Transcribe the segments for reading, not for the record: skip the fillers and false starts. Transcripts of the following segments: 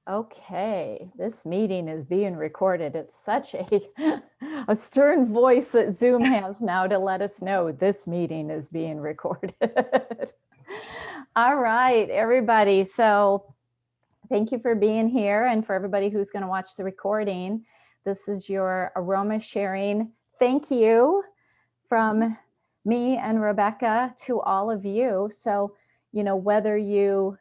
Okay, this meeting is being recorded. It's such a stern voice that Zoom has now to let us know this meeting is being recorded. All right, everybody. So thank you for being here, and for everybody who's going to watch the recording. This is your aroma sharing thank you from me and Rebecca to all of you. So, whether you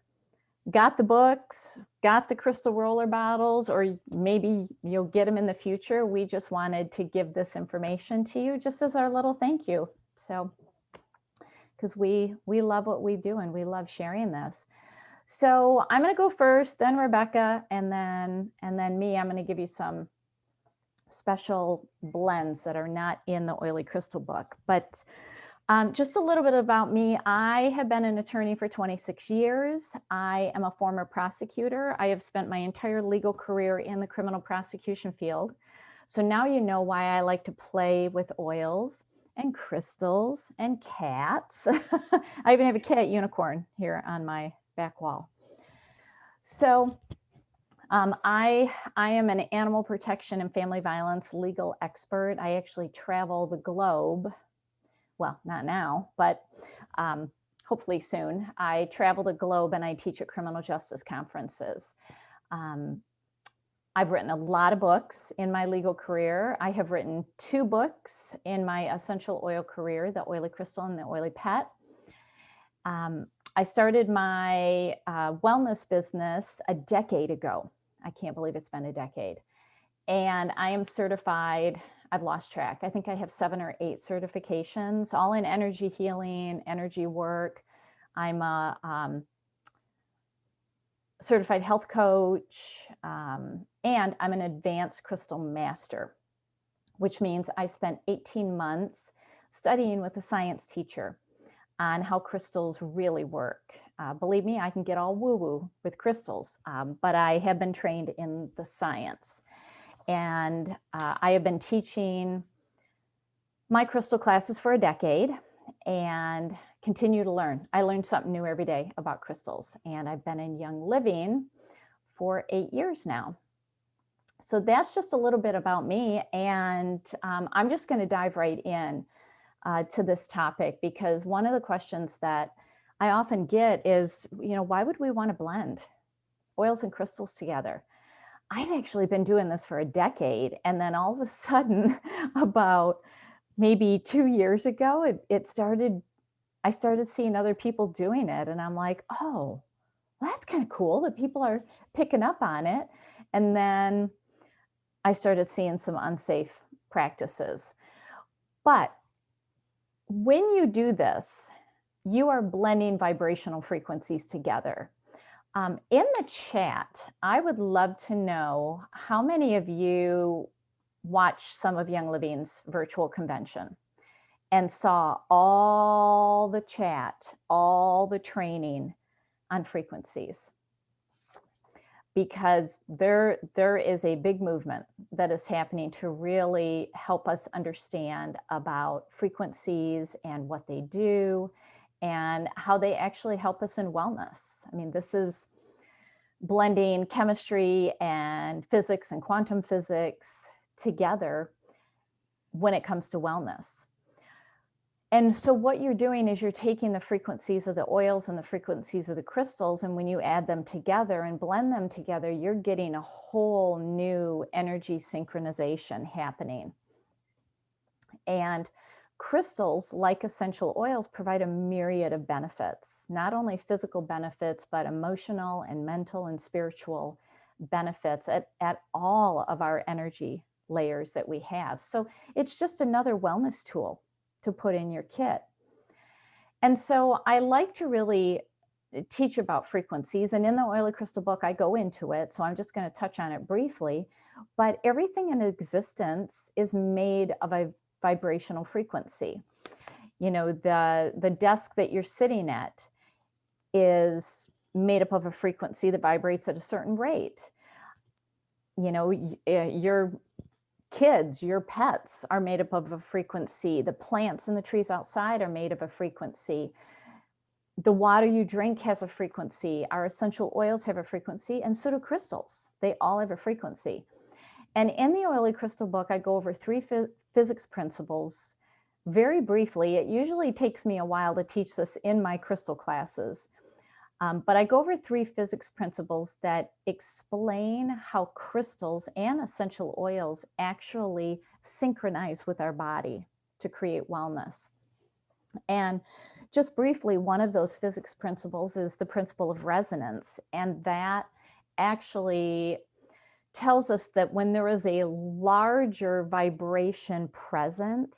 got the books, got the crystal roller bottles, or maybe you'll get them in the future, we just wanted to give this information to you just as our little thank you. So, because we love what we do and we love sharing this. So I'm going to go first, then Rebecca, and then me. I'm going to give you some special blends that are not in the Oily Crystal book, but just a little bit about me. I have been an attorney for 26 years. I am a former prosecutor. I have spent my entire legal career in the criminal prosecution field. So now you know why I like to play with oils and crystals and cats. I even have a cat unicorn here on my back wall. So I am an animal protection and family violence legal expert. I actually travel the globe. Well, not now, but hopefully soon. I travel the globe and I teach at criminal justice conferences. I've written a lot of books in my legal career. I have written 2 books in my essential oil career, the Oily Crystal and the Oily Pet. I started my wellness business a decade ago. I can't believe it's been a decade. And I am certified. I've lost track. I think I have 7 or 8 certifications, all in energy healing, energy work. I'm a certified health coach, and I'm an advanced crystal master, which means I spent 18 months studying with a science teacher on how crystals really work. Believe me, I can get all woo-woo with crystals, but I have been trained in the science. And I have been teaching my crystal classes for a decade and continue to learn. I learn something new every day about crystals. And I've been in Young Living for 8 years now. So that's just a little bit about me. And I'm just going to dive right in to this topic, because one of the questions that I often get is, why would we want to blend oils and crystals together? I've actually been doing this for a decade. And then all of a sudden, about maybe 2 years ago, I started seeing other people doing it. And I'm like, oh, well, that's kind of cool that people are picking up on it. And then I started seeing some unsafe practices. But when you do this, you are blending vibrational frequencies together. In the chat, I would love to know how many of you watched some of Young Living's virtual convention and saw all the chat, all the training on frequencies. Because there is a big movement that is happening to really help us understand about frequencies and what they do and how they actually help us in wellness. I mean, this is blending chemistry and physics and quantum physics together when it comes to wellness. And so what you're doing is you're taking the frequencies of the oils and the frequencies of the crystals, and when you add them together and blend them together, you're getting a whole new energy synchronization happening. And crystals, like essential oils, provide a myriad of benefits, not only physical benefits, but emotional and mental and spiritual benefits at all of our energy layers that we have. So it's just another wellness tool to put in your kit. And so I like to really teach about frequencies, and in the Oily Crystal book, I go into it. So I'm just going to touch on it briefly, but everything in existence is made of a vibrational frequency. The desk that you're sitting at is made up of a frequency that vibrates at a certain rate. Your kids, your pets are made up of a frequency. The plants and the trees outside are made of a frequency. The water you drink has a frequency. Our essential oils have a frequency, and so do crystals. They all have a frequency. And in the Oily Crystal book, I go over 3 physics principles very briefly. It usually takes me a while to teach this in my crystal classes. But I go over 3 physics principles that explain how crystals and essential oils actually synchronize with our body to create wellness. And just briefly, one of those physics principles is the principle of resonance. And that actually tells us that when there is a larger vibration present,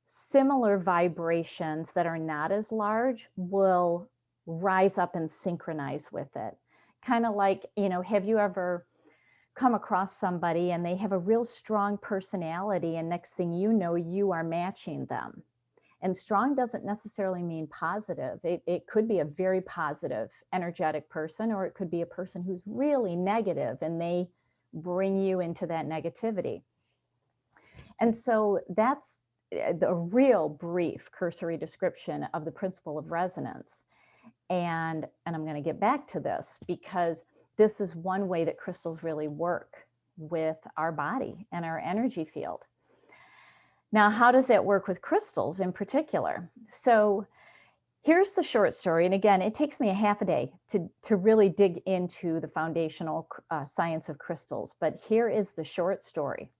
similar vibrations that are not as large will rise up and synchronize with it. Kind of like, have you ever come across somebody and they have a real strong personality, and next thing you know, you are matching them? And strong doesn't necessarily mean positive. It could be a very positive, energetic person, or it could be a person who's really negative and they bring you into that negativity. And so that's the real brief cursory description of the principle of resonance. And I'm going to get back to this because this is one way that crystals really work with our body and our energy field. Now, how does that work with crystals in particular? So here's the short story. And again, it takes me a half a day to really dig into the foundational science of crystals. But here is the short story.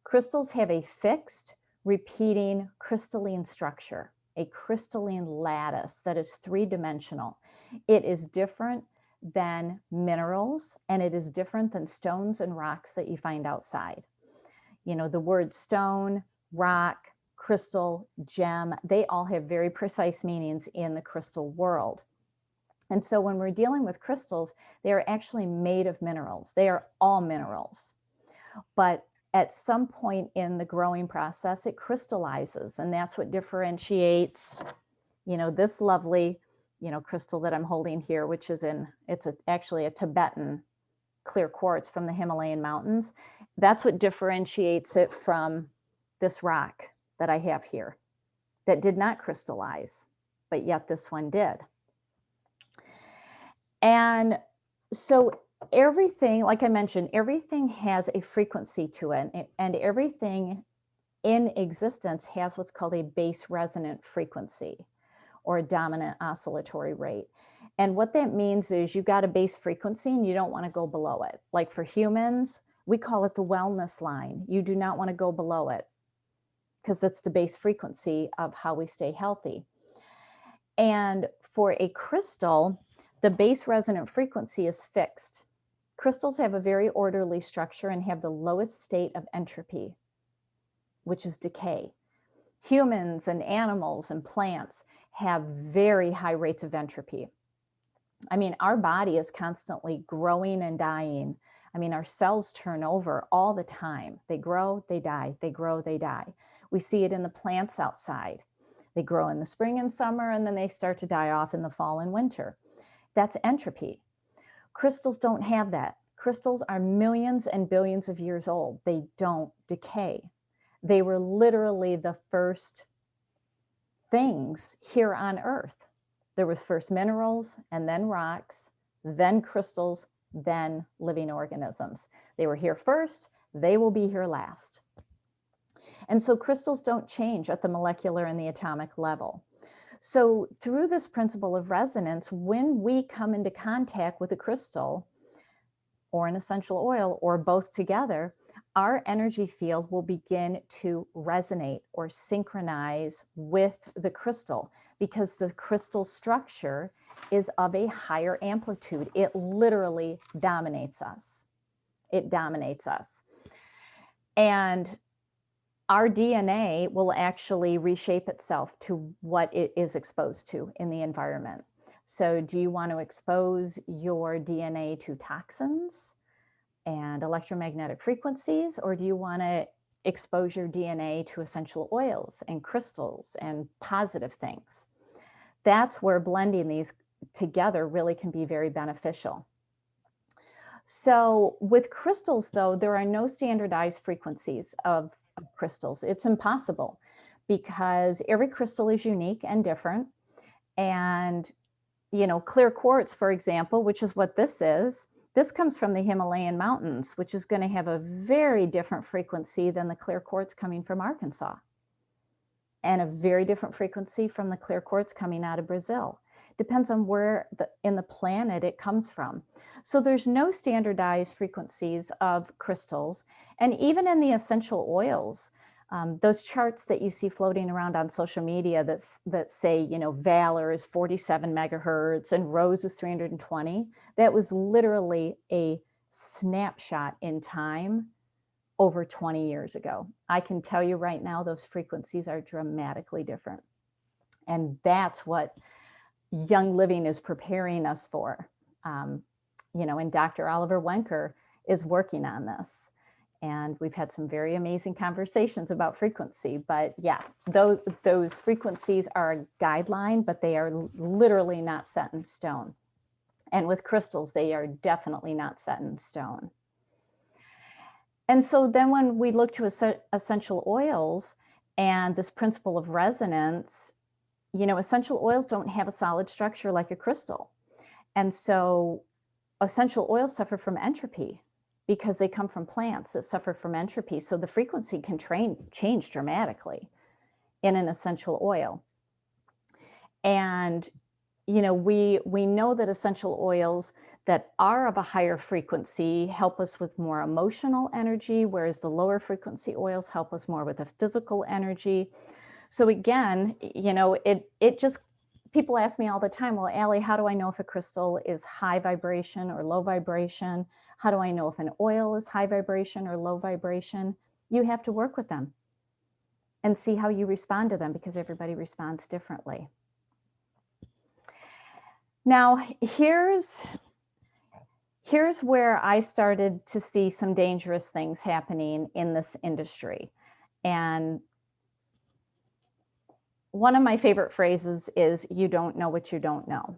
Crystals have a fixed, repeating crystalline structure, a crystalline lattice that is 3-dimensional. It is different than minerals, and it is different than stones and rocks that you find outside. The word stone, rock, crystal, gem, they all have very precise meanings in the crystal world. And so when we're dealing with crystals, they are actually made of minerals. They are all minerals. But at some point in the growing process, it crystallizes, and that's what differentiates, this lovely, crystal that I'm holding here, which is actually a Tibetan clear quartz from the Himalayan mountains. That's what differentiates it from this rock that I have here that did not crystallize, but yet this one did. And so everything, like I mentioned, everything has a frequency to it, and everything in existence has what's called a base resonant frequency or a dominant oscillatory rate. And what that means is you've got a base frequency and you don't want to go below it. Like for humans, we call it the wellness line. You do not want to go below it because it's the base frequency of how we stay healthy. And for a crystal, the base resonant frequency is fixed. Crystals have a very orderly structure and have the lowest state of entropy, which is decay. Humans and animals and plants have very high rates of entropy. I mean, our body is constantly growing and dying. I mean, our cells turn over all the time. They grow, they die, they grow, they die. We see it in the plants outside. They grow in the spring and summer, and then they start to die off in the fall and winter. That's entropy. Crystals don't have that. Crystals are millions and billions of years old. They don't decay. They were literally the first things here on Earth. There was first minerals, and then rocks, then crystals, then living organisms. They were here first, they will be here last. And so crystals don't change at the molecular and the atomic level. So through this principle of resonance, when we come into contact with a crystal or an essential oil or both together, our energy field will begin to resonate or synchronize with the crystal because the crystal structure is of a higher amplitude. It literally dominates us. It dominates us. And our DNA will actually reshape itself to what it is exposed to in the environment. So do you want to expose your DNA to toxins and electromagnetic frequencies, or do you want to expose your DNA to essential oils and crystals and positive things? That's where blending these together really can be very beneficial. So with crystals, though, there are no standardized frequencies of crystals. It's impossible because every crystal is unique and different. And, clear quartz, for example, which is what this is, this comes from the Himalayan mountains, which is going to have a very different frequency than the clear quartz coming from Arkansas, and a very different frequency from the clear quartz coming out of Brazil. Depends on where in the planet it comes from. So there's no standardized frequencies of crystals. And even in the essential oils, those charts that you see floating around on social media that say, Valor is 47 megahertz and Rose is 320, that was literally a snapshot in time over 20 years ago. I can tell you right now, those frequencies are dramatically different. And that's what Young Living is preparing us for. And Dr. Oliver Wenker is working on this. And we've had some very amazing conversations about frequency. But yeah, those frequencies are a guideline, but they are literally not set in stone. And with crystals, they are definitely not set in stone. And so then when we look to essential oils and this principle of resonance, essential oils don't have a solid structure like a crystal. And so essential oils suffer from entropy because they come from plants that suffer from entropy. So the frequency can change dramatically in an essential oil. And, we know that essential oils that are of a higher frequency help us with more emotional energy, whereas the lower frequency oils help us more with a physical energy. So again, it just, people ask me all the time, well, Allie, how do I know if a crystal is high vibration or low vibration? How do I know if an oil is high vibration or low vibration? You have to work with them and see how you respond to them, because everybody responds differently. Now, here's where I started to see some dangerous things happening in this industry. And one of my favorite phrases is, you don't know what you don't know.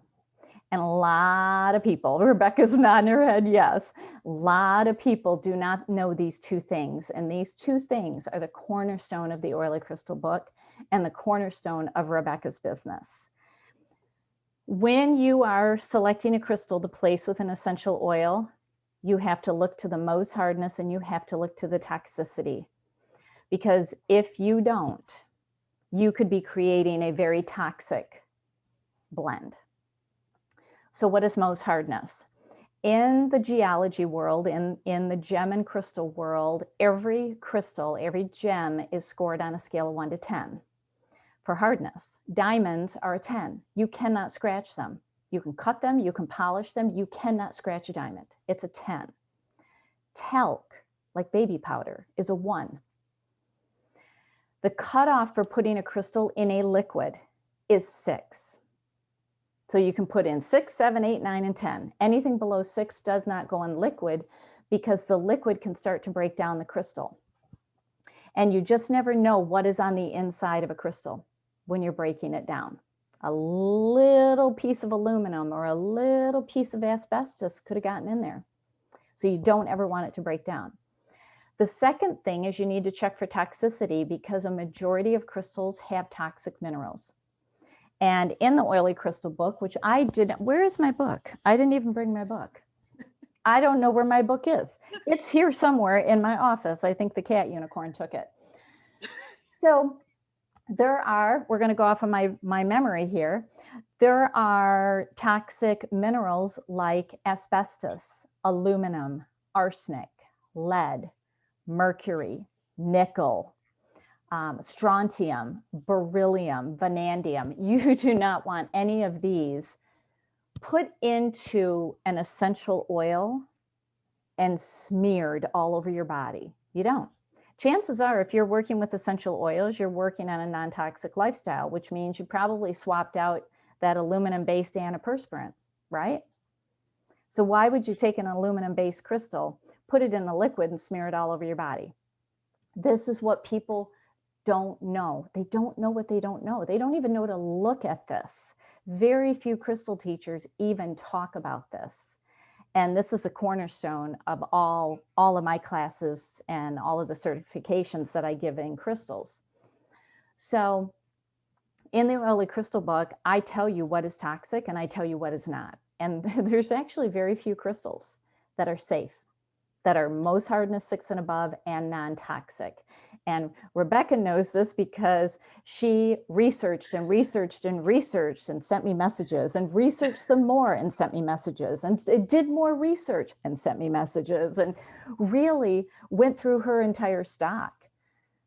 And a lot of people, Rebecca's nodding her head, yes, a lot of people do not know these two things. And these two things are the cornerstone of the Oily Crystal book and the cornerstone of Rebecca's business. When you are selecting a crystal to place with an essential oil, you have to look to the Mohs hardness and you have to look to the toxicity. Because if you don't, you could be creating a very toxic blend. So what is Mohs hardness? In the geology world, in the gem and crystal world, every crystal, every gem is scored on a scale of 1 to 10 for hardness. Diamonds are a 10. You cannot scratch them. You can cut them, you can polish them, you cannot scratch a diamond. It's a 10. Talc, like baby powder, is a 1. The cutoff for putting a crystal in a liquid is 6. So you can put in 6, 7, 8, 9, and 10. Anything below 6 does not go in liquid because the liquid can start to break down the crystal. And you just never know what is on the inside of a crystal when you're breaking it down. A little piece of aluminum or a little piece of asbestos could have gotten in there. So you don't ever want it to break down. The second thing is you need to check for toxicity, because a majority of crystals have toxic minerals. And in the Oily Crystal book, which I didn't, where is my book? I didn't even bring my book. I don't know where my book is. It's here somewhere in my office. I think the cat unicorn took it. So we're going to go off of my memory here. There are toxic minerals like asbestos, aluminum, arsenic, lead, mercury, nickel, strontium, beryllium, vanadium. You do not want any of these put into an essential oil and smeared all over your body. You don't. Chances are, if you're working with essential oils, you're working on a non-toxic lifestyle, which means you probably swapped out that aluminum-based antiperspirant, right? So why would you take an aluminum-based crystal, put it in a liquid, and smear it all over your body? This is what people don't know. They don't know what they don't know. They don't even know to look at this. Very few crystal teachers even talk about this. And this is a cornerstone of all of my classes and all of the certifications that I give in crystals. So in the Oily Crystal book, I tell you what is toxic and I tell you what is not. And there's actually very few crystals that are safe, that are Mohs hardness 6 and above and non-toxic. And Rebecca knows this because she researched and researched and researched and sent me messages and researched some more and sent me messages and it did more research and sent me messages and really went through her entire stock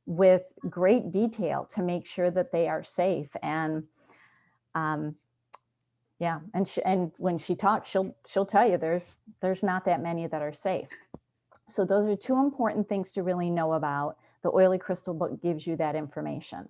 with great detail to make sure that they are safe. And yeah, and when she talks, she'll tell you there's not that many that are safe. So those are two important things to really know about. The Oily Crystal book gives you that information.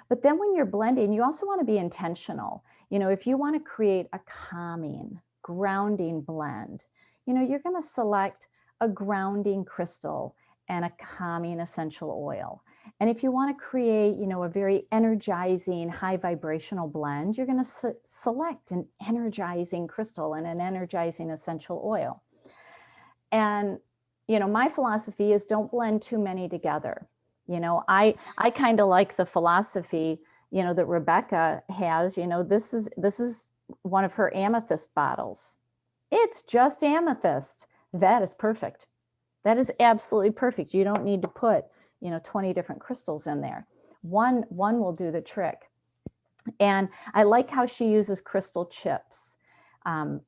But then when you're blending, you also want to be intentional. You know, if you want to create a calming, grounding blend, you know, you're going to select a grounding crystal and a calming essential oil. And if you want to create, you know, a very energizing, high vibrational blend, you're going to select an energizing crystal and an energizing essential oil. And you know, my philosophy is don't blend too many together. You know, I kind of like the philosophy, you know, that Rebecca has. You know, this is one of her amethyst bottles. It's just amethyst. That is perfect. That is absolutely perfect. You don't need to put, you know, 20 different crystals in there. One will do the trick. And I like how she uses crystal chips.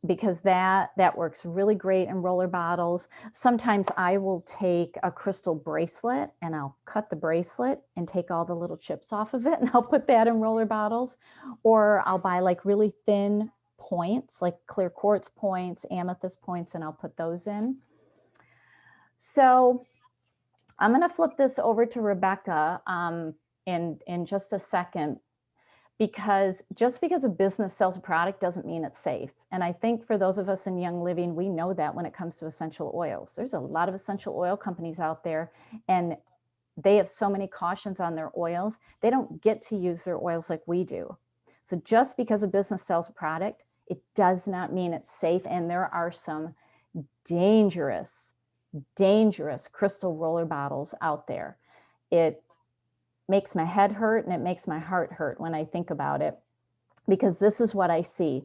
Because that works really great in roller bottles. Sometimes I will take a crystal bracelet and I'll cut the bracelet and take all the little chips off of it and I'll put that in roller bottles. Or I'll buy like really thin points, like clear quartz points, amethyst points, and I'll put those in. So I'm going to flip this over to Rebecca in just a second. Because just because a business sells a product doesn't mean it's safe. And I think for those of us in Young Living, we know that when it comes to essential oils. There's a lot of essential oil companies out there, and they have so many cautions on their oils. They don't get to use their oils like we do. So just because a business sells a product, it does not mean it's safe. And there are some dangerous crystal roller bottles out there. It makes my head hurt and it makes my heart hurt when I think about it, because this is what I see.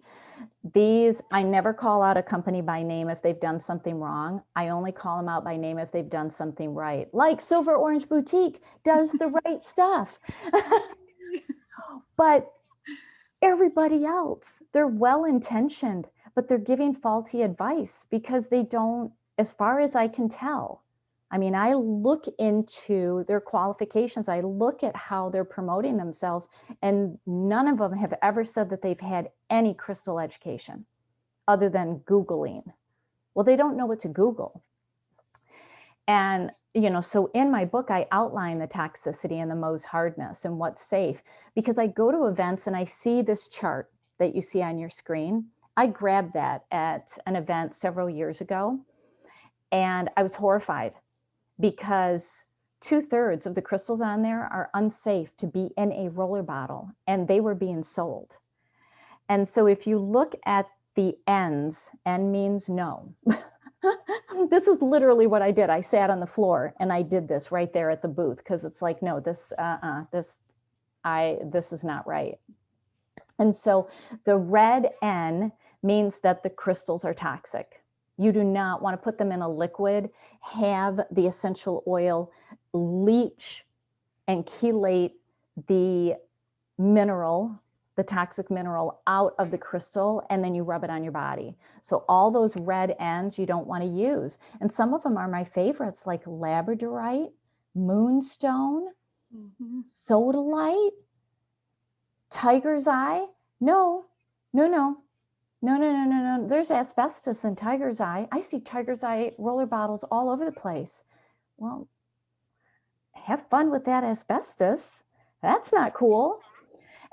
These, I never call out a company by name if they've done something wrong. I only call them out by name if they've done something right. Like Silver Orange Boutique does the right stuff. But everybody else, they're well-intentioned, but they're giving faulty advice because they don't, as far as I can tell, I mean, I look into their qualifications. I look at how they're promoting themselves, and none of them have ever said that they've had any crystal education other than Googling. Well, they don't know what to Google. And, you know, so in my book, I outline the toxicity and the Mohs hardness and what's safe, because I go to events and I see this chart that you see on your screen. I grabbed that at an event several years ago, and I was horrified, because 2/3 of the crystals on there are unsafe to be in a roller bottle, and they were being sold. And so if you look at the N's, N means no. This is literally what I did. I sat on the floor and I did this right there at the booth, because it's like, no, this is not right. And so the red N means that the crystals are toxic. You do not want to put them in a liquid, have the essential oil leach and chelate the mineral, the toxic mineral, out of the crystal, and then you rub it on your body. So all those red ends you don't want to use. And some of them are my favorites, like labradorite, moonstone, sodalite, tiger's eye. No. There's asbestos in tiger's eye. I see tiger's eye roller bottles all over the place. Well, have fun with that asbestos. That's not cool.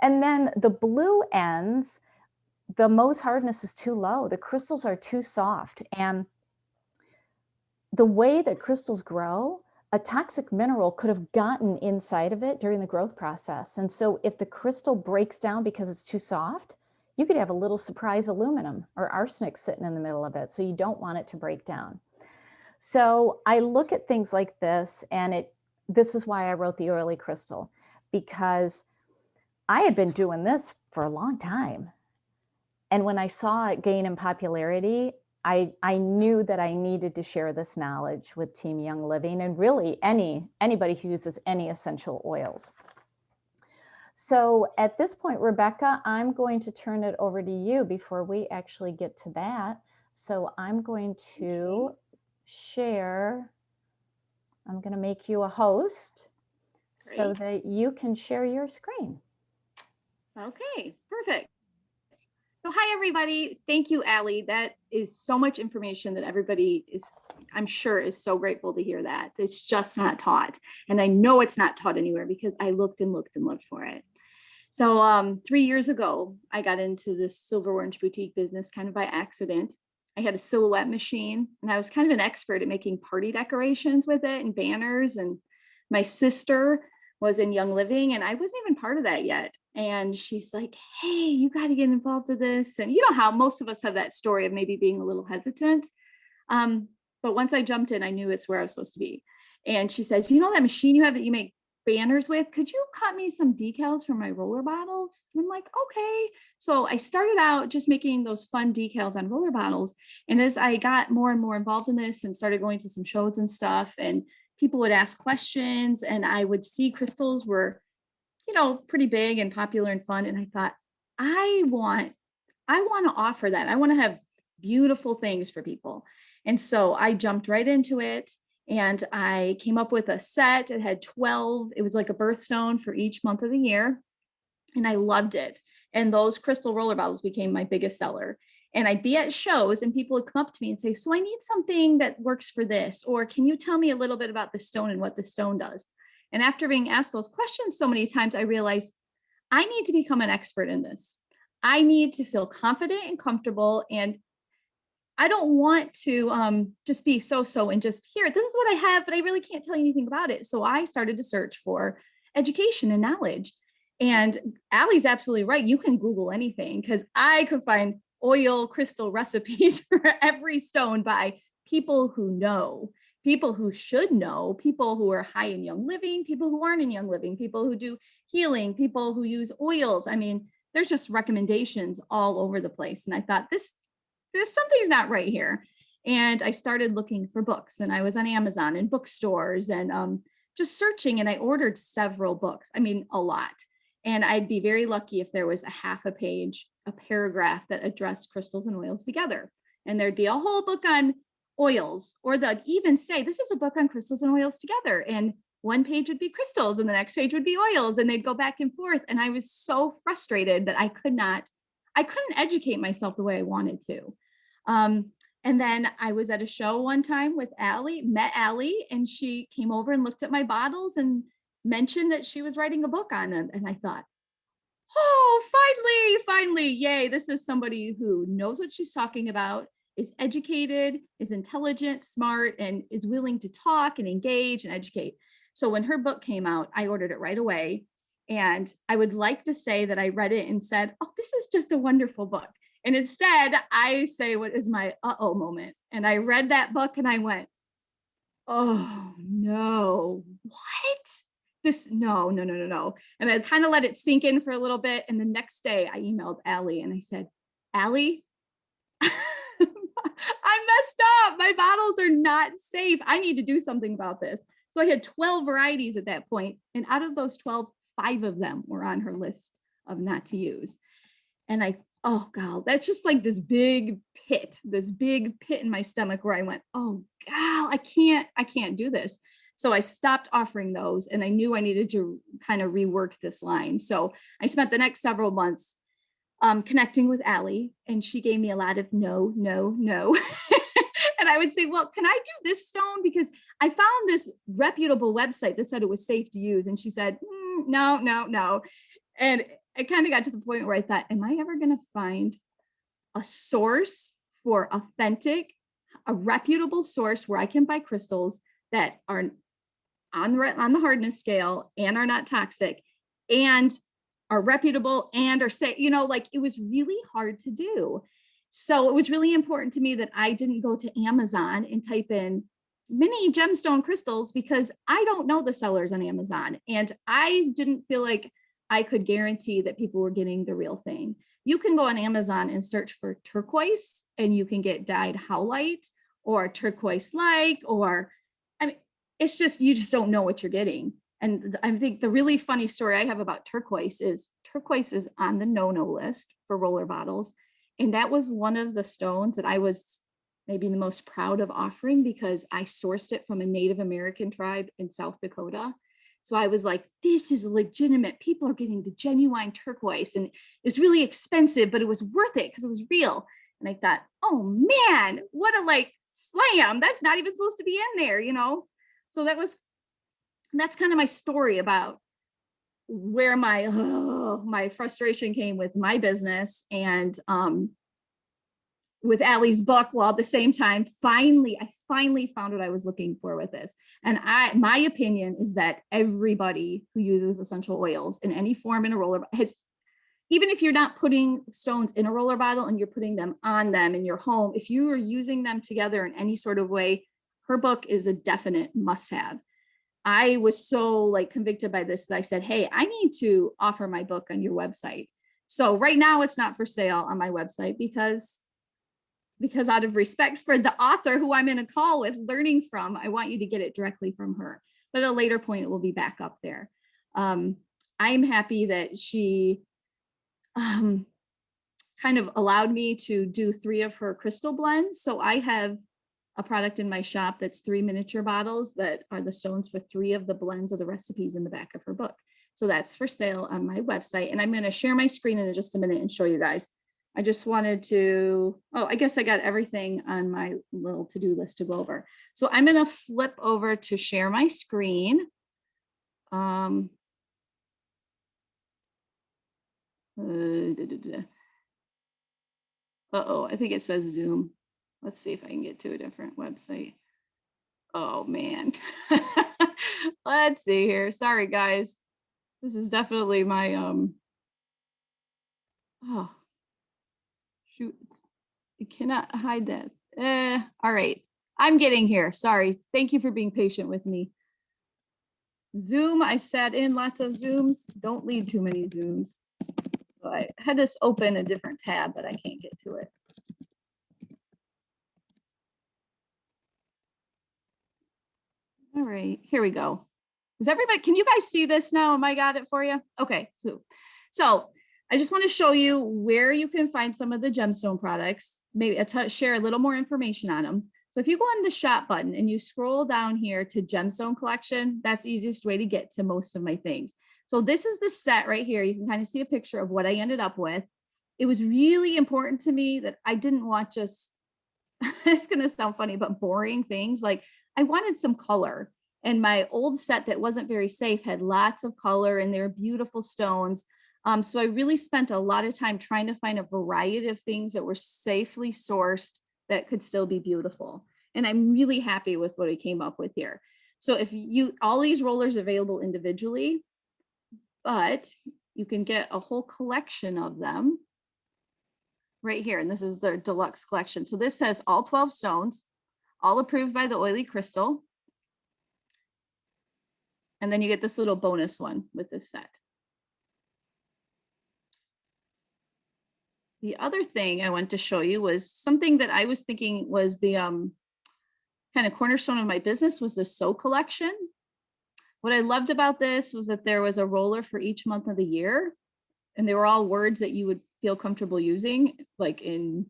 And then the blue ends, the Mohs hardness is too low. The crystals are too soft. And the way that crystals grow, a toxic mineral could have gotten inside of it during the growth process. And so if the crystal breaks down because it's too soft, you could have a little surprise aluminum or arsenic sitting in the middle of it. So you don't want it to break down. So I look at things like this, and this is why I wrote the Oily Crystal, because I had been doing this for a long time. And when I saw it gain in popularity, I knew that I needed to share this knowledge with Team Young Living and really anybody who uses any essential oils. So at this point, Rebecca, I'm going to turn it over to you before we actually get to that. So I'm going to share, I'm going to make you a host so that you can share your screen. Okay, perfect. So hi, everybody. Thank you, Allie. That is so much information that everybody is, I'm sure, is so grateful to hear that. It's just not taught. And I know it's not taught anywhere because I looked and looked and looked for it. So 3 years ago, I got into this Silver Orange boutique business kind of by accident. I had a silhouette machine and I was kind of an expert at making party decorations with it and banners. And my sister was in Young Living and I wasn't even part of that yet. And she's like, hey, you got to get involved with this. And you know how most of us have that story of maybe being a little hesitant. But once I jumped in, I knew it's where I was supposed to be. And she says, you know that machine you have that you make banners with? Could you cut me some decals for my roller bottles? And I'm like, okay. So I started out just making those fun decals on roller bottles. And as I got more and more involved in this and started going to some shows and stuff, and people would ask questions and I would see crystals were, you know, pretty big and popular and fun. And I thought, I want to offer that. I want to have beautiful things for people. And so I jumped right into it and I came up with a set. It had 12, it was like a birthstone for each month of the year. And I loved it. And those crystal roller bottles became my biggest seller. And I'd be at shows and people would come up to me and say, so I need something that works for this, or can you tell me a little bit about the stone and what the stone does? And after being asked those questions so many times, I realized I need to become an expert in this. I need to feel confident and comfortable. And I don't want to just be so and just here, this is what I have, but I really can't tell you anything about it. So I started to search for education and knowledge. And Allie's absolutely right. You can Google anything because I could find oil crystal recipes for every stone by people who know, people who should know, people who are high in Young Living, people who aren't in Young Living, people who do healing, people who use oils. I mean, there's just recommendations all over the place. And I thought there's something's not right here. And I started looking for books and I was on Amazon and bookstores and just searching, and I ordered several books. I mean, a lot. And I'd be very lucky if there was a half a page, a paragraph that addressed crystals and oils together. And there'd be a whole book on oils, or they'd even say, this is a book on crystals and oils together. And one page would be crystals and the next page would be oils, and they'd go back and forth. And I was so frustrated that I couldn't educate myself the way I wanted to. And then I was at a show one time with Allie, met Allie, and she came over and looked at my bottles and mentioned that she was writing a book on them. And I thought, oh, finally, yay, this is somebody who knows what she's talking about, is educated, is intelligent, smart, and is willing to talk and engage and educate. So when her book came out, I ordered it right away. And I would like to say that I read it and said, oh, this is just a wonderful book. And instead, I say what is my uh-oh moment. And I read that book and I went, oh, no, what? No. And I kind of let it sink in for a little bit. And the next day I emailed Allie and I said, Allie, I messed up. My bottles are not safe. I need to do something about this. So I had 12 varieties at that point. And out of those 12, 5 of them were on her list of not to use. And oh God, that's just like this big pit in my stomach where I went, oh God, I can't do this. So I stopped offering those and I knew I needed to kind of rework this line. So I spent the next several months connecting with Allie, and she gave me a lot of no. And I would say, well, can I do this stone? Because I found this reputable website that said it was safe to use. And she said, no. And it kind of got to the point where I thought, am I ever going to find a source for authentic, a reputable source where I can buy crystals that are on the hardness scale and are not toxic and are reputable and are safe? You know, like it was really hard to do. So it was really important to me that I didn't go to Amazon and type in mini gemstone crystals because I don't know the sellers on Amazon. And I didn't feel like I could guarantee that people were getting the real thing. You can go on Amazon and search for turquoise and you can get dyed howlite or turquoise like, or I mean, it's just, you just don't know what you're getting. And I think the really funny story I have about turquoise is on the no-no list for roller bottles. And that was one of the stones that I was maybe the most proud of offering because I sourced it from a Native American tribe in South Dakota. So I was like, this is legitimate. People are getting the genuine turquoise and it's really expensive, but it was worth it because it was real. And I thought, oh man, what a like slam. That's not even supposed to be in there, you know? So that's kind of my story about where my frustration came with my business and with Allie's book, while at the same time, I finally found what I was looking for with this. And my opinion is that everybody who uses essential oils in any form in a roller has, even if you're not putting stones in a roller bottle and you're putting them on them in your home, if you are using them together in any sort of way, her book is a definite must-have. I was so like convicted by this that I said, hey, I need to offer my book on your website. So right now it's not for sale on my website because out of respect for the author who I'm in a call with learning from, I want you to get it directly from her. But at a later point, it will be back up there. I'm happy that she kind of allowed me to do 3 of her crystal blends. So I have a product in my shop that's 3 miniature bottles that are the stones for 3 of the blends of the recipes in the back of her book. So that's for sale on my website. And I'm going to share my screen in just a minute and show you guys. I just wanted to, I guess I got everything on my little to-do list to go over. So I'm going to flip over to share my screen. Uh-oh, I think it says Zoom. Let's see if I can get to a different website. Oh man. Let's see here. Sorry guys. This is definitely my oh shoot. You cannot hide that. All right. I'm getting here. Sorry. Thank you for being patient with me. Zoom, I sat in lots of Zooms. Don't lead too many Zooms. So I had this open a different tab, but I can't get to it. All right, here we go. Is everybody, can you guys see this now? Am I got it for you? Okay, so I just want to show you where you can find some of the gemstone products, maybe share a little more information on them. So if you go on the shop button and you scroll down here to gemstone collection, that's the easiest way to get to most of my things. So this is the set right here. You can kind of see a picture of what I ended up with. It was really important to me that I didn't want just, it's going to sound funny, but boring things. Like I wanted some color. And my old set that wasn't very safe had lots of color and they were beautiful stones. So I really spent a lot of time trying to find a variety of things that were safely sourced that could still be beautiful. And I'm really happy with what I came up with here. So if all these rollers available individually, but you can get a whole collection of them right here. And this is the deluxe collection. So this has all 12 stones, all approved by the oily crystal. And then you get this little bonus one with this set. The other thing I want to show you was something that I was thinking was the kind of cornerstone of my business was the sew collection. What I loved about this was that there was a roller for each month of the year. And they were all words that you would feel comfortable using. Like in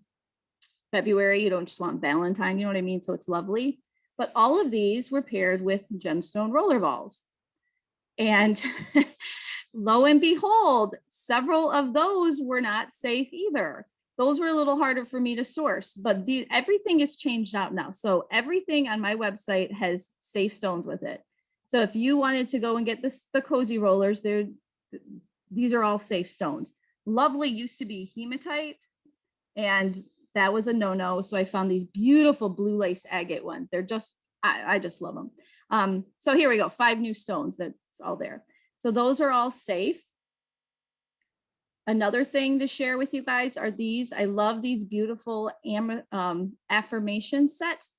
February, you don't just want Valentine, you know what I mean? So it's lovely. But all of these were paired with gemstone roller balls. And lo and behold, several of those were not safe either. Those were a little harder for me to source, but everything is changed out now. So everything on my website has safe stones with it. So if you wanted to go and get the cozy rollers, these are all safe stones. Lovely used to be hematite, and that was a no-no. So I found these beautiful blue lace agate ones. They're just, I just love them. So here we go, 5 new stones, that's all there. So those are all safe. Another thing to share with you guys are these. I love these beautiful affirmation sets.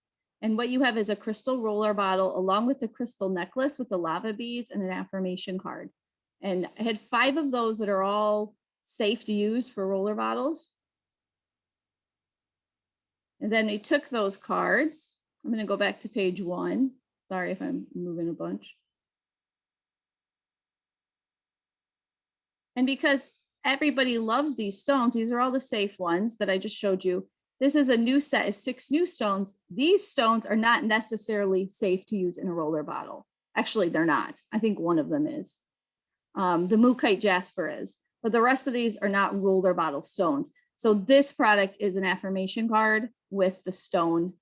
And what you have is a crystal roller bottle along with the crystal necklace with the lava beads and an affirmation card. And I had 5 of those that are all safe to use for roller bottles. And then we took those cards. I'm going to go back to page 1. Sorry if I'm moving a bunch. And because everybody loves these stones, these are all the safe ones that I just showed you. This is a new set of 6 new stones. These stones are not necessarily safe to use in a roller bottle. Actually, they're not. I think one of them is. The Mookite Jasper is, but the rest of these are not roller bottle stones. So this product is an affirmation card with the stone,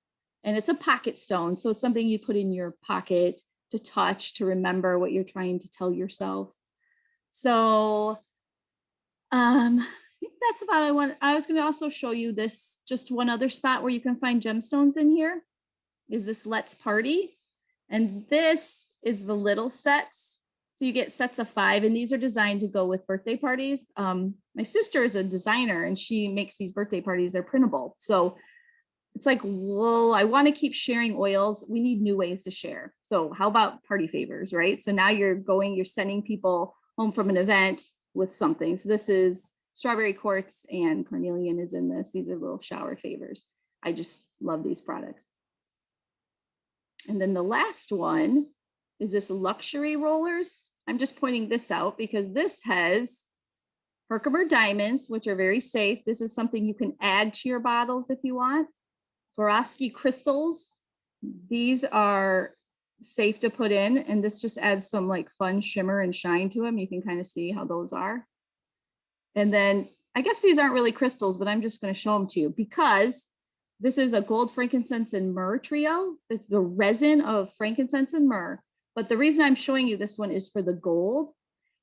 and it's a pocket stone. So it's something you put in your pocket to touch, to remember what you're trying to tell yourself. So I think that's about I was going to also show you this, just one other spot where you can find gemstones in here is this Let's Party. And this is the little sets. So you get sets of 5, and these are designed to go with birthday parties. My sister is a designer and she makes these birthday parties. They're printable. So it's like, well, I want to keep sharing oils. We need new ways to share. So how about party favors, right? So now you're sending people home from an event with something. So this is strawberry quartz and carnelian is in this. These are little shower favors. I just love these products. And then the last one is this luxury rollers. I'm just pointing this out because this has Herkimer diamonds, which are very safe. This is something you can add to your bottles if you want. Swarovski crystals. These are safe to put in, and this just adds some like fun shimmer and shine to them. You can kind of see how those are. And then I guess these aren't really crystals, but I'm just going to show them to you because this is a gold, frankincense, and myrrh trio. It's the resin of frankincense and myrrh. But the reason I'm showing you this one is for the gold.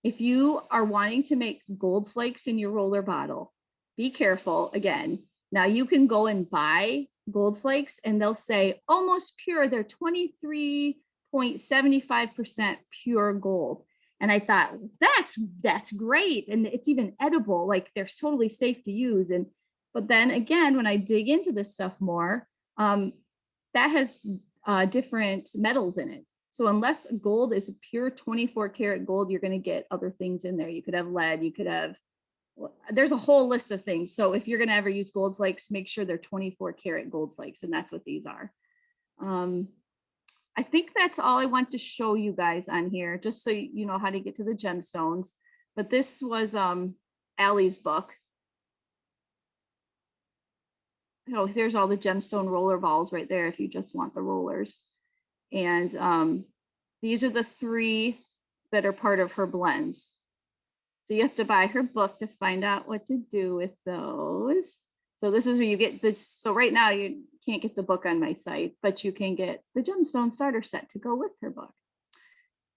If you are wanting to make gold flakes in your roller bottle, be careful. Again, now you can go and buy gold flakes and they'll say almost pure. They're 23.75% pure gold. And I thought, that's great. And it's even edible. Like they're totally safe to use. But then again, when I dig into this stuff more, that has different metals in it. So unless gold is a pure 24 karat gold, you're going to get other things in there. You could have lead, you could have, there's a whole list of things. So if you're going to ever use gold flakes, make sure they're 24 karat gold flakes. And that's what these are. I think that's all I want to show you guys on here, just so you know how to get to the gemstones. But this was Allie's book. Oh, there's all the gemstone roller balls right there if you just want the rollers. And these are the 3 that are part of her blends. So you have to buy her book to find out what to do with those. So this is where you get this. So right now you can't get the book on my site, but you can get the gemstone starter set to go with her book.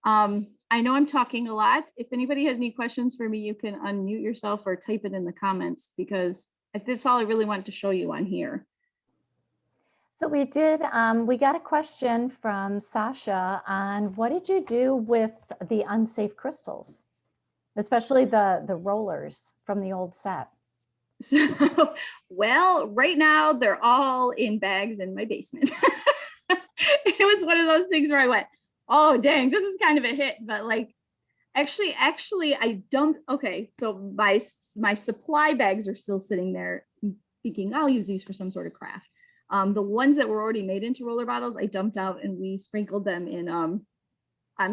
I know I'm talking a lot. If anybody has any questions for me, you can unmute yourself or type it in the comments because that's all I really wanted to show you on here. So we got a question from Sasha on what did you do with the unsafe crystals, especially the rollers from the old set? So, well, right now they're all in bags in my basement. It was one of those things where I went, oh, dang, this is kind of a hit. But like, actually, I dumped. Okay, so my supply bags are still sitting there thinking I'll use these for some sort of craft. The ones that were already made into roller bottles, I dumped out and we sprinkled them in on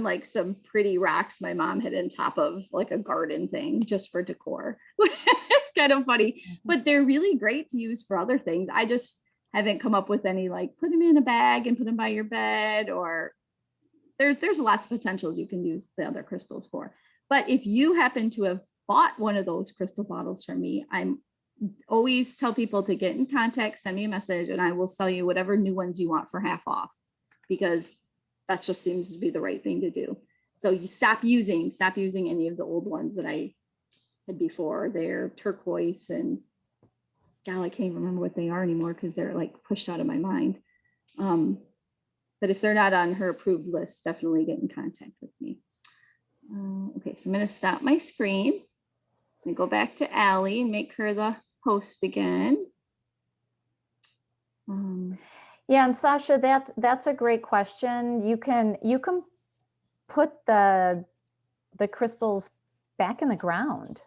like some pretty rocks my mom had on top of like a garden thing just for decor. It's kind of funny, but they're really great to use for other things. I just haven't come up with any like put them in a bag and put them by your bed, or there's lots of potentials you can use the other crystals for. But if you happen to have bought one of those crystal bottles from me, I'm always tell people to get in contact, send me a message, and I will sell you whatever new ones you want for half off, because that just seems to be the right thing to do. So you stop using any of the old ones that I had before. They're turquoise and I can't remember what they are anymore because they're like pushed out of my mind. But if they're not on her approved list, definitely get in contact with me. Okay, so I'm going to stop my screen and go back to Allie and make her the host again. Yeah, and Sasha, that's a great question. You can put the the crystals back in the ground,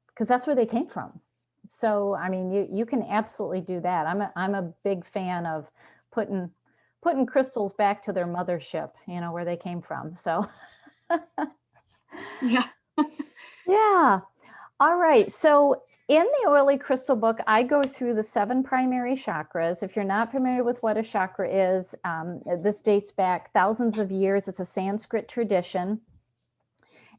because that's where they came from. So, I mean, you can absolutely do that. I'm a big fan of putting crystals back to their mothership, you know, where they came from. So, Yeah. yeah. All right. So in the Oily Crystal book, I go through the 7 primary chakras. If you're not familiar with what a chakra is, this dates back thousands of years. It's a Sanskrit tradition.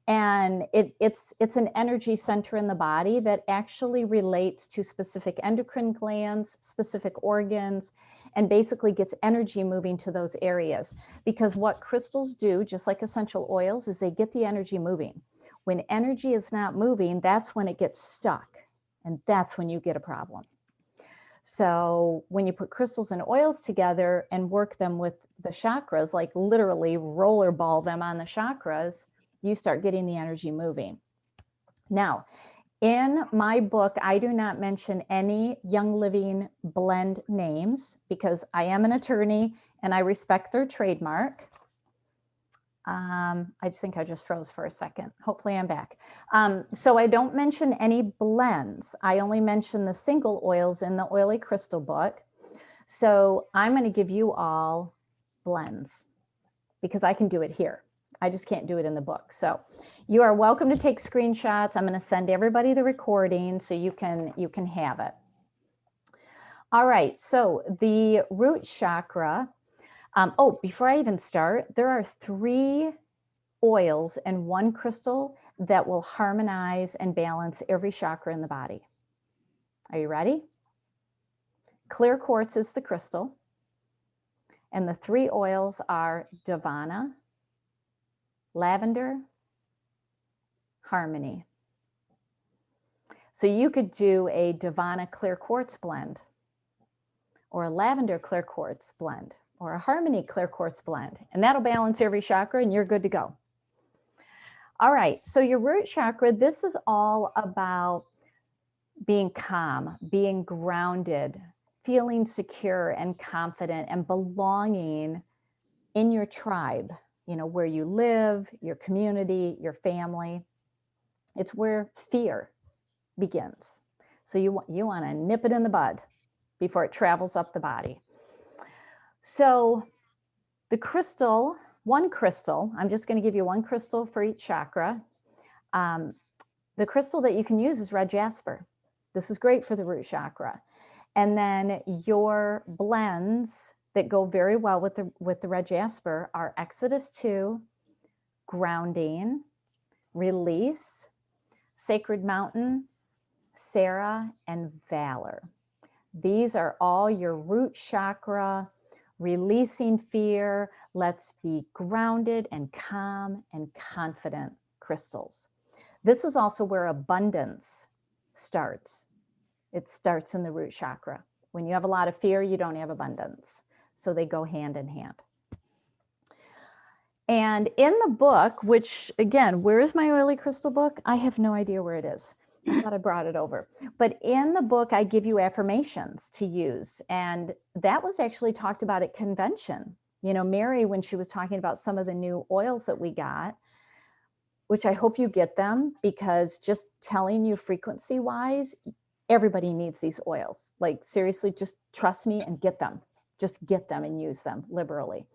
And it's an energy center in the body that actually relates to specific endocrine glands, specific organs, and basically gets energy moving to those areas. Because what crystals do, just like essential oils, is they get the energy moving. When energy is not moving, that's when it gets stuck. And that's when you get a problem. So when you put crystals and oils together and work them with the chakras, like literally rollerball them on the chakras, you start getting the energy moving. Now, in my book, I do not mention any Young Living blend names because I am an attorney and I respect their trademark. I just think I just froze for a second. Hopefully I'm back. So I don't mention any blends. I only mention the single oils in the Oily Crystal book. So I'm going to give you all blends because I can do it here. I just can't do it in the book. So you are welcome to take screenshots. I'm going to send everybody the recording so you can have it. All right. So the root chakra. Oh, before I even start, there are 3 oils and 1 crystal that will harmonize and balance every chakra in the body. Are you ready? Clear quartz is the crystal. And the 3 oils are Davana, lavender, harmony. So you could do a Davana clear quartz blend, or a lavender clear quartz blend, or a harmony clear quartz blend, and that'll balance every chakra and you're good to go. All right, so your root chakra, this is all about being calm, being grounded, feeling secure and confident and belonging in your tribe, you know, where you live, your community, your family. It's where fear begins. So you want to nip it in the bud before it travels up the body. So the crystal, 1 crystal, I'm just going to give you 1 crystal for each chakra. The crystal that you can use is red jasper. This is great for the root chakra. And then your blends that go very well with the red jasper are Exodus 2, grounding, release, sacred mountain, Sarah, and valor. These are all your root chakra, releasing fear. Let's be grounded and calm and confident crystals. This is also where abundance starts. It starts in the root chakra. When you have a lot of fear, you don't have abundance. So they go hand in hand. And in the book, which again, where is my Oily Crystal book? I have no idea where it is. I thought I brought it over. But in the book, I give you affirmations to use. And that was actually talked about at convention. You know, Mary, when she was talking about some of the new oils that we got, which I hope you get them, because just telling you frequency wise, everybody needs these oils. Like seriously, just trust me and get them. Just get them and use them liberally.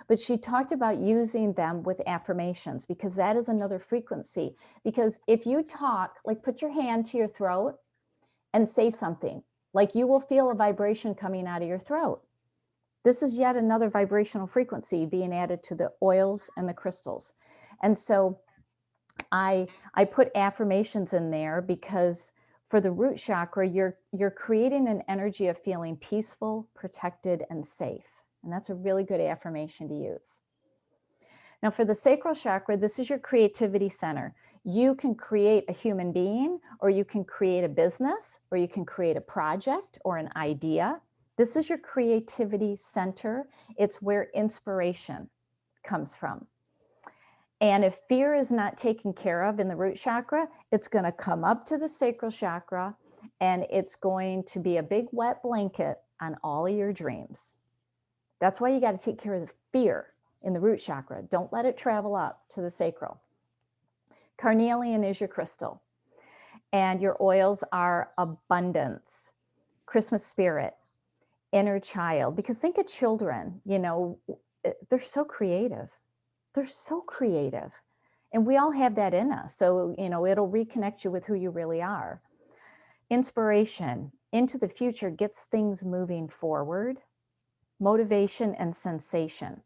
But she talked about using them with affirmations because that is another frequency. Because if you talk, like put your hand to your throat and say something, like you will feel a vibration coming out of your throat. This is yet another vibrational frequency being added to the oils and the crystals. And so I put affirmations in there because for the root chakra, you're creating an energy of feeling peaceful, protected, and safe. And that's a really good affirmation to use. Now for the sacral chakra, this is your creativity center. You can create a human being, or you can create a business, or you can create a project or an idea. This is your creativity center. It's where inspiration comes from. And if fear is not taken care of in the root chakra, it's going to come up to the sacral chakra and it's going to be a big wet blanket on all of your dreams. That's why you got to take care of the fear in the root chakra. Don't let it travel up to the sacral. Carnelian is your crystal. And your oils are abundance, Christmas spirit, inner child. Because think of children, you know, they're so creative. They're so creative. And we all have that in us. So, you know, it'll reconnect you with who you really are. Inspiration into the future gets things moving forward, motivation and sensation.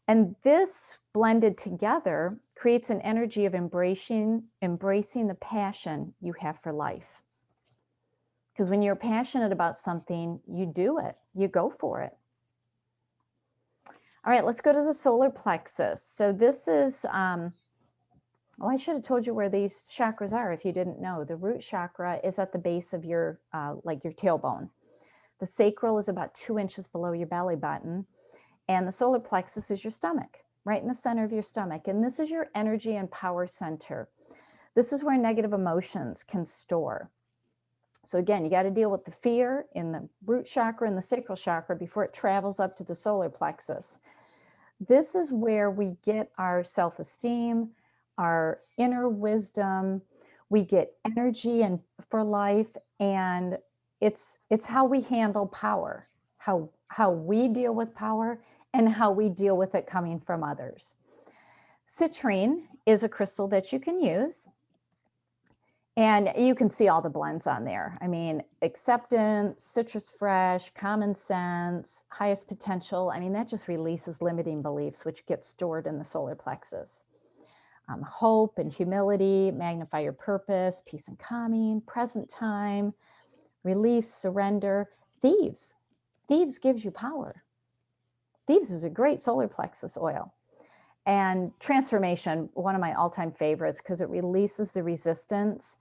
And this blended together creates an energy of embracing the passion you have for life. Because when you're passionate about something, you do it, you go for it. All right, let's go to the solar plexus. So this is, oh, I should have told you where these chakras are if you didn't know. The root chakra is at the base of your, like your tailbone. The sacral is about 2 inches below your belly button. And the solar plexus is your stomach, right in the center of your stomach. And this is your energy and power center. This is where negative emotions can store. So again, you got to deal with the fear in the root chakra and the sacral chakra before it travels up to the solar plexus. This is where we get our self-esteem, our inner wisdom, we get energy and for life, and it's how we handle power, how we deal with power, and how we deal with it coming from others. Citrine is a crystal that you can use, and you can see all the blends on there. I mean, acceptance, citrus fresh, common sense, highest potential. I mean, that just releases limiting beliefs, which get stored in the solar plexus. Hope and humility, magnify your purpose, peace and calming, present time, release, surrender. Thieves gives you power. Thieves is a great solar plexus oil. And transformation, one of my all-time favorites, because it releases the resistance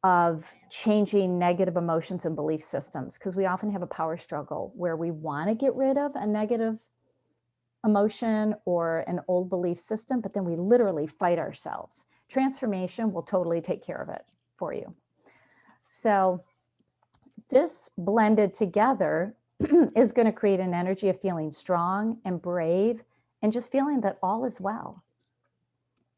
of changing negative emotions and belief systems, because we often have a power struggle where we want to get rid of a negative emotion or an old belief system, but then we literally fight ourselves. Transformation will totally take care of it for you. So this blended together is going to create an energy of feeling strong and brave and just feeling that all is well.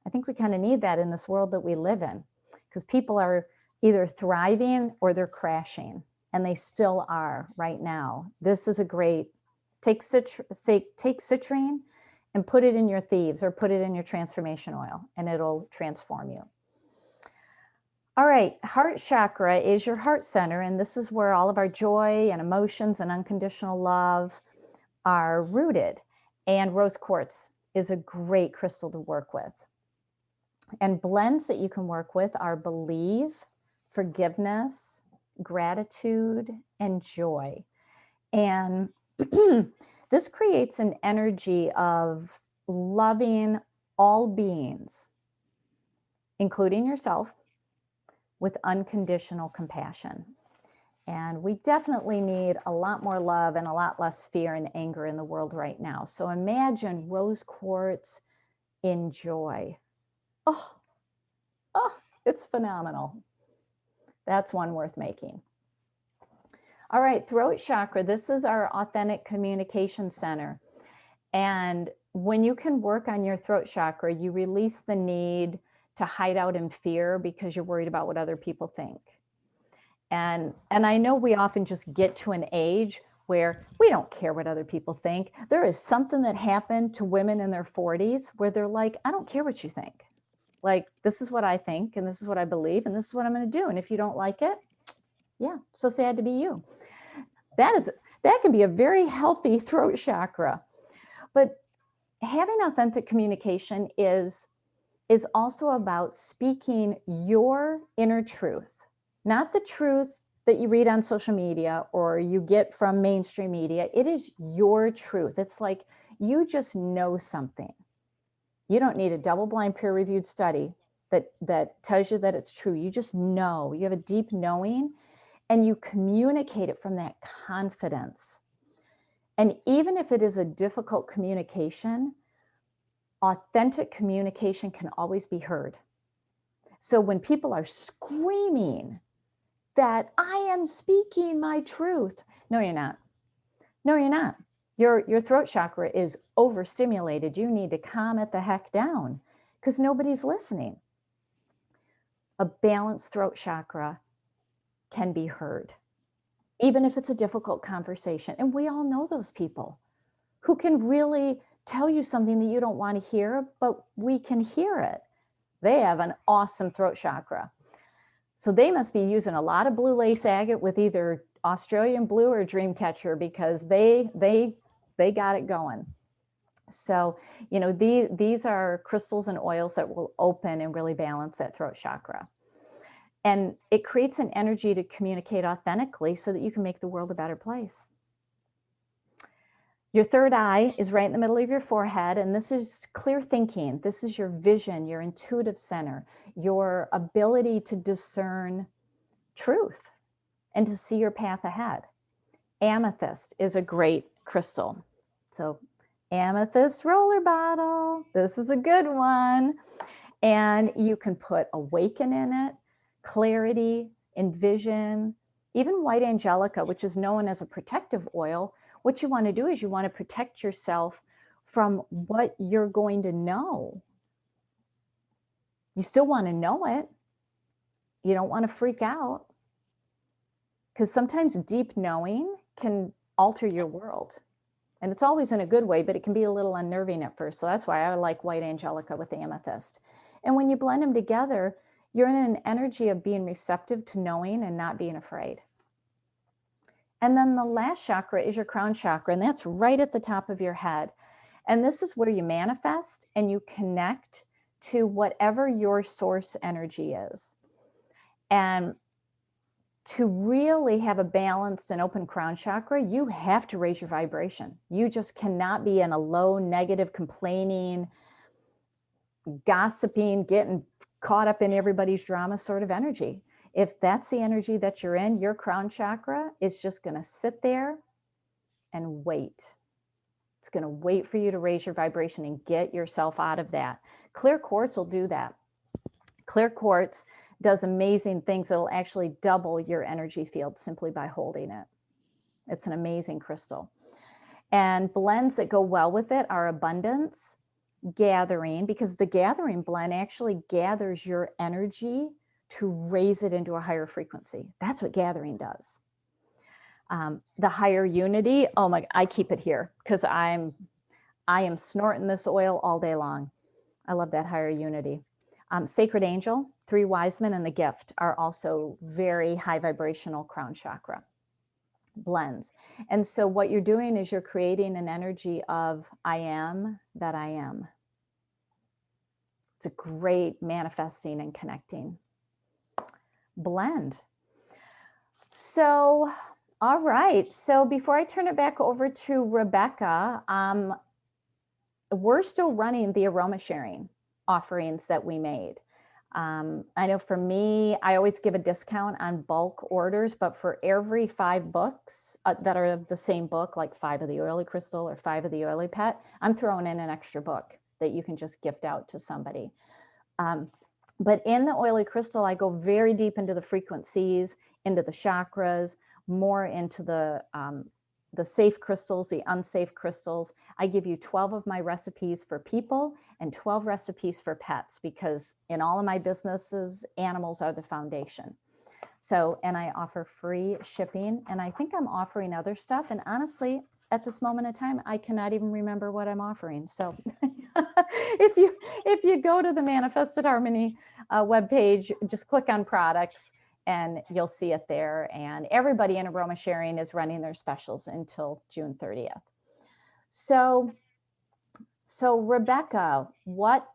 I think we kind of need that in this world that we live in, because people are either thriving or they're crashing, and they still are right now. This is a great, take citrine and put it in your thieves or put it in your transformation oil, and it'll transform you. All right, heart chakra is your heart center, and this is where all of our joy and emotions and unconditional love are rooted. And rose quartz is a great crystal to work with. And blends that you can work with are believe, forgiveness, gratitude, and joy. And this creates an energy of loving all beings, including yourself, with unconditional compassion. And we definitely need a lot more love and a lot less fear and anger in the world right now. So imagine rose quartz in joy. Oh, it's phenomenal. That's one worth making. All right, throat chakra. This is our authentic communication center. And when you can work on your throat chakra, you release the need to hide out in fear because you're worried about what other people think. And I know we often just get to an age where we don't care what other people think. There is something that happened to women in their 40s where they're like, I don't care what you think. Like, this is what I think, and this is what I believe, and this is what I'm going to do. And if you don't like it, yeah, so sad to be you. That can be a very healthy throat chakra. But having authentic communication is also about speaking your inner truth, not the truth that you read on social media or you get from mainstream media. It is your truth. It's like you just know something. You don't need a double-blind peer-reviewed study that tells you that it's true. You just know. You have a deep knowing, and you communicate it from that confidence. And even if it is a difficult communication, authentic communication can always be heard. So when people are screaming that I am speaking my truth, no, you're not. No, you're not. Your throat chakra is overstimulated. You need to calm it the heck down because nobody's listening. a balanced throat chakra can be heard, even if it's a difficult conversation. And we all know those people who can really tell you something that you don't want to hear, but we can hear it. They have an awesome throat chakra. So they must be using a lot of blue lace agate with either Australian blue or Dreamcatcher, because they got it going. So, you know, these are crystals and oils that will open and really balance that throat chakra. And it creates an energy to communicate authentically so that you can make the world a better place. Your third eye is right in the middle of your forehead, and this is clear thinking. This is your vision, your intuitive center, your ability to discern truth and to see your path ahead. Amethyst is a great crystal. So amethyst roller bottle, this is a good one. And you can put awaken in it, clarity, envision, even white angelica, which is known as a protective oil. What you want to do is you want to protect yourself from what you're going to know. You still want to know it. You don't want to freak out, because sometimes deep knowing can alter your world. And it's always in a good way, but it can be a little unnerving at first. So that's why I like white angelica with the amethyst. And when you blend them together, you're in an energy of being receptive to knowing and not being afraid. And then the last chakra is your crown chakra, and that's right at the top of your head. And this is where you manifest and you connect to whatever your source energy is. And to really have a balanced and open crown chakra, you have to raise your vibration. You just cannot be in a low, negative, complaining, gossiping, getting caught up in everybody's drama sort of energy. If that's the energy that you're in, your crown chakra is just going to sit there and wait. It's going to wait for you to raise your vibration and get yourself out of that. Clear quartz will do that. Clear quartz does amazing things. It'll actually double your energy field simply by holding it. It's an amazing crystal. And blends that go well with it are abundance, gathering, because the gathering blend actually gathers your energy to raise it into a higher frequency. That's what gathering does. The higher unity, oh my, I keep it here because I am snorting this oil all day long. I love that higher unity. Sacred Angel, Three Wise Men, and the Gift are also very high vibrational crown chakra blends. And so what you're doing is you're creating an energy of I am that I am. It's a great manifesting and connecting blend. So, all right. So before I turn it back over to Rebecca, we're still running the aroma sharing offerings that we made. I know for me, I always give a discount on bulk orders, but for every 5 books that are of the same book, like 5 of the oily crystal or 5 of the oily pet, I'm throwing in an extra book that you can just gift out to somebody. But in the oily crystal, I go very deep into the frequencies, into the chakras, more into the safe crystals, the unsafe crystals. I give you 12 of my recipes for people and 12 recipes for pets, because in all of my businesses, animals are the foundation. So, and I offer free shipping, and I think I'm offering other stuff. And honestly, at this moment in time, I cannot even remember what I'm offering. So if you go to the Manifested Harmony webpage, just click on products and you'll see it there. And everybody in Aroma Sharing is running their specials until June 30th. So Rebecca, what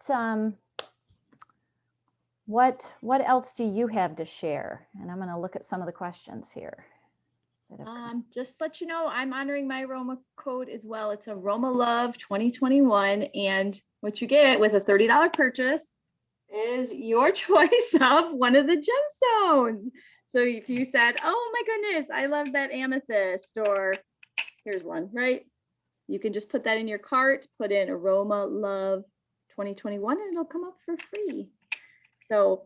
else do you have to share? And I'm going to look at some of the questions here. Just let you know, I'm honoring my aroma code as well. It's Aroma Love 2021. And what you get with a $30 purchase is your choice of one of the gemstones. So if you said, oh my goodness, I love that amethyst, or here's one, right? You can just put that in your cart, put in Aroma Love 2021, and it'll come up for free. So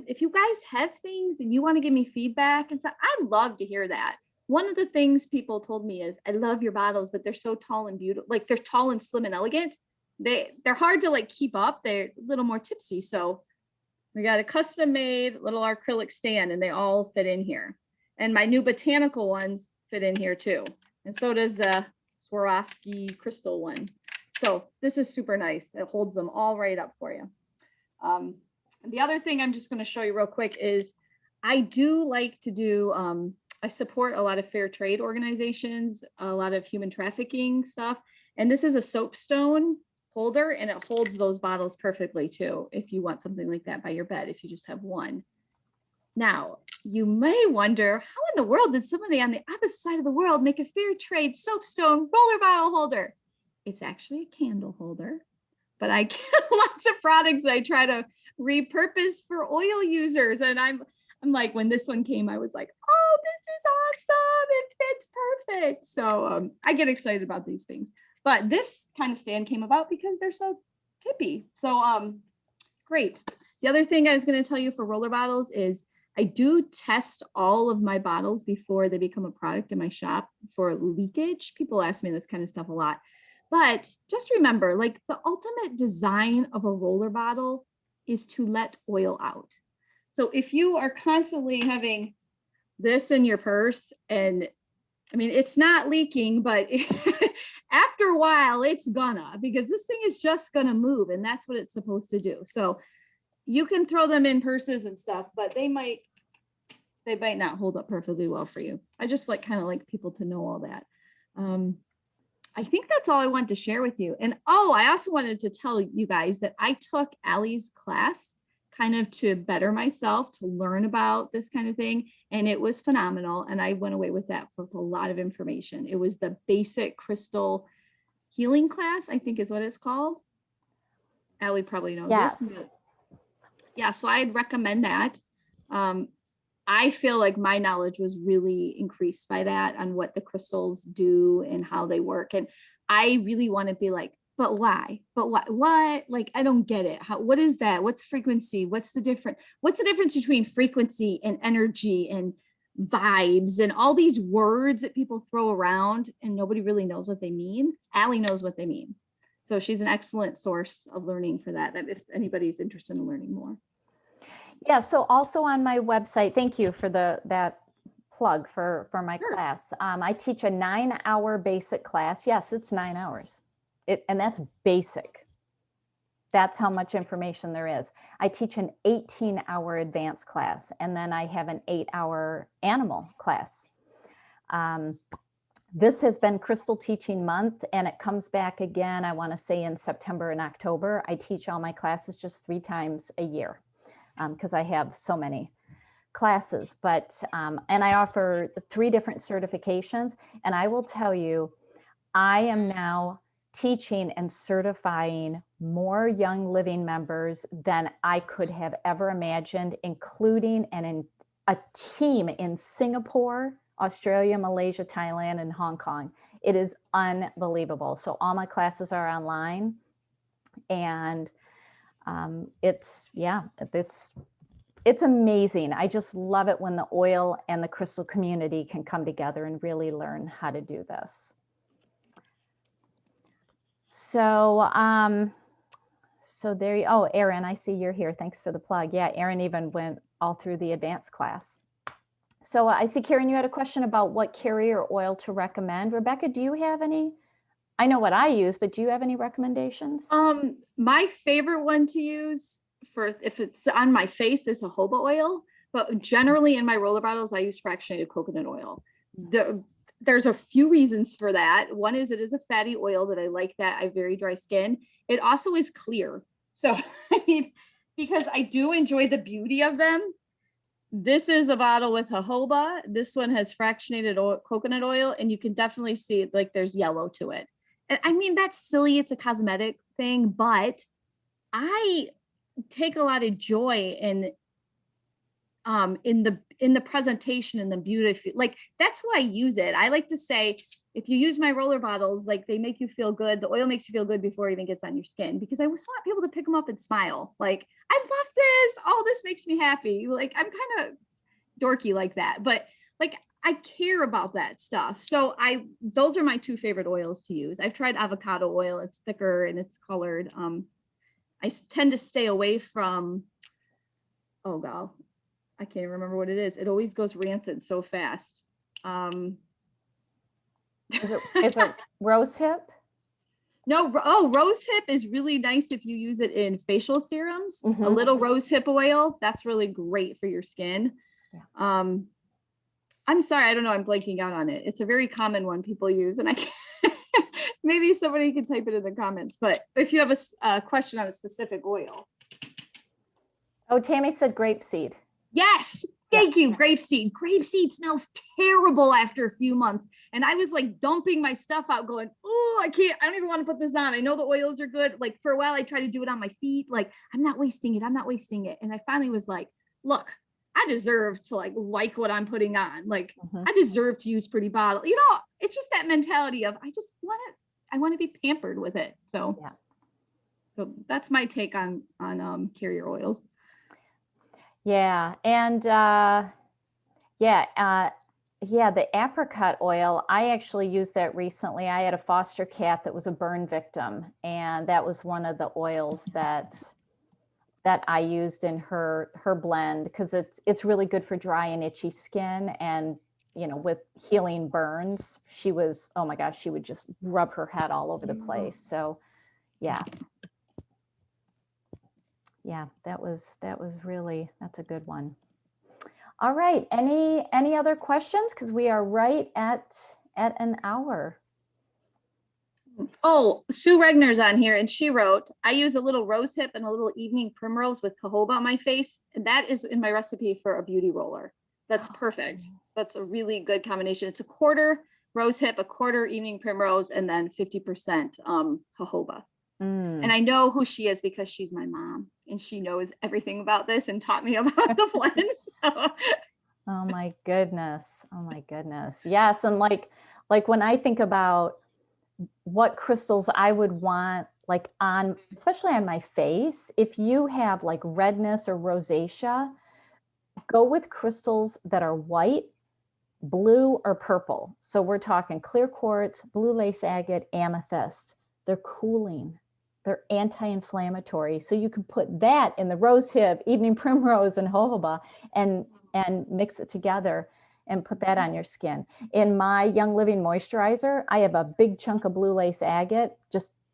if you guys have things and you want to give me feedback and stuff, I'd love to hear that. One of the things people told me is, I love your bottles, but they're so tall and beautiful. Like, they're tall and slim and elegant. They're hard to like keep up. They're a little more tipsy. So We got a custom made little acrylic stand and they all fit in here. And my new botanical ones fit in here too. And so does the Swarovski crystal one. So this is super nice. It holds them all right up for you. And the other thing I'm just going to show you real quick is I do like to do, I support a lot of fair trade organizations, a lot of human trafficking stuff. And this is a soapstone holder and it holds those bottles perfectly too, if you want something like that by your bed, if you just have one. Now, you may wonder, how in the world did somebody on the opposite side of the world make a fair trade soapstone roller bottle holder? It's actually a candle holder, but I get lots of products that I try to repurpose for oil users. And I'm like, when this one came, I was like, oh, this is awesome. It fits perfect. So I get excited about these things. But this kind of stand came about because they're so tippy. So great. The other thing I was going to tell you for roller bottles is I do test all of my bottles before they become a product in my shop for leakage. People ask me this kind of stuff a lot. But just remember, like the ultimate design of a roller bottle is to let oil out. So if you are constantly having this in your purse, and I mean, it's not leaking, but after a while it's gonna, because this thing is just gonna move and that's what it's supposed to do. So you can throw them in purses and stuff, but they might not hold up perfectly well for you. I just kind of like people to know all that. I think that's all I wanted to share with you. And I also wanted to tell you guys that I took Allie's class kind of to better myself, to learn about this kind of thing. And it was phenomenal. And I went away with that for a lot of information. It was the basic crystal healing class, I think is what it's called. Allie probably knows this. But yeah, so I'd recommend that. I feel like my knowledge was really increased by that on what the crystals do and how they work. And I really want to be like, but why? But what? Like, I don't get it. What is that? What's frequency? What's the difference between frequency and energy and vibes and all these words that people throw around and nobody really knows what they mean? Allie knows what they mean. So she's an excellent source of learning for that, if anybody's interested in learning more. Yeah, so also on my website, thank you for that plug for my class. I teach a 9-hour basic class. Yes, it's 9 hours. And that's basic. That's how much information there is. I teach an 18-hour advanced class, and then I have an 8-hour animal class. This has been Crystal Teaching Month, and it comes back again, I want to say in September and October. I teach all my classes just 3 times a year because I have so many classes. But and I offer 3 different certifications, and I will tell you, I am now teaching and certifying more Young Living members than I could have ever imagined, including a team in Singapore, Australia, Malaysia, Thailand, and Hong Kong. It is unbelievable. So all my classes are online, and it's amazing. I just love it when the oil and the crystal community can come together and really learn how to do this. So, so there you, Erin, I see you're here. Thanks for the plug. Yeah, Erin even went all through the advanced class. So I see, Karen, you had a question about what carrier oil to recommend. Rebecca, do you have any? I know what I use, but do you have any recommendations? My favorite one to use for if it's on my face is jojoba oil, but generally in my roller bottles, I use fractionated coconut oil. There's a few reasons for that. One is it is a fatty oil that I like that. I have very dry skin. It also is clear. So, I mean, because I do enjoy the beauty of them. This is a bottle with jojoba. This one has fractionated coconut oil, and you can definitely see like there's yellow to it. And I mean, that's silly. It's a cosmetic thing, but I take a lot of joy in the presentation and the beauty. Like, that's why I use it. I like to say, if you use my roller bottles, like, they make you feel good. The oil makes you feel good before it even gets on your skin, because I just want people to pick them up and smile. Like, I love this. Oh, this makes me happy. Like, I'm kind of dorky like that, but like, I care about that stuff. So those are my 2 favorite oils to use. I've tried avocado oil. It's thicker and it's colored. I tend to stay away from oh god, I can't remember what it is. It always goes rancid so fast. Is it rose hip? No, oh, rose hip is really nice if you use it in facial serums. Mm-hmm. A little rose hip oil, that's really great for your skin. Yeah. I'm sorry, I don't know, I'm blanking out on it. It's a very common one people use, and I can't, maybe somebody can type it in the comments, but if you have a question on a specific oil. Oh, Tammy said grapeseed. Yes, thank you, grapeseed. Grapeseed smells terrible after a few months. And I was like dumping my stuff out going, oh, I don't even want to put this on. I know the oils are good. Like for a while, I tried to do it on my feet. Like, I'm not wasting it. And I finally was like, look, I deserve to like what I'm putting on. Like, I deserve to use pretty bottle. You know, it's just that mentality of, I want to be pampered with it. So, yeah. So that's my take on carrier oils. Yeah. And the apricot oil, I actually used that recently. I had a foster cat that was a burn victim, and that was one of the oils that I used in her blend, because it's really good for dry and itchy skin, and you know, with healing burns. She was, oh my gosh, she would just rub her head all over the place. So yeah, that was really, that's a good one. All right, any other questions? Because we are right at an hour. Oh, Sue Regner's on here, and she wrote, I use a little rose hip and a little evening primrose with jojoba on my face, and that is in my recipe for a beauty roller. That's perfect. That's a really good combination. It's a quarter rose hip, a quarter evening primrose, and then 50% jojoba. And I know who she is because she's my mom, and she knows everything about this and taught me about the blends. So. Oh my goodness. Oh my goodness. Yes. And like when I think about what crystals I would want, like on, especially on my face, if you have like redness or rosacea, go with crystals that are white, blue, or purple. So we're talking clear quartz, blue lace agate, amethyst. They're cooling. They're anti-inflammatory. So you can put that in the rose hip, evening primrose, and jojoba, and mix it together and put that on your skin. In my Young Living moisturizer, I have a big chunk of blue lace agate.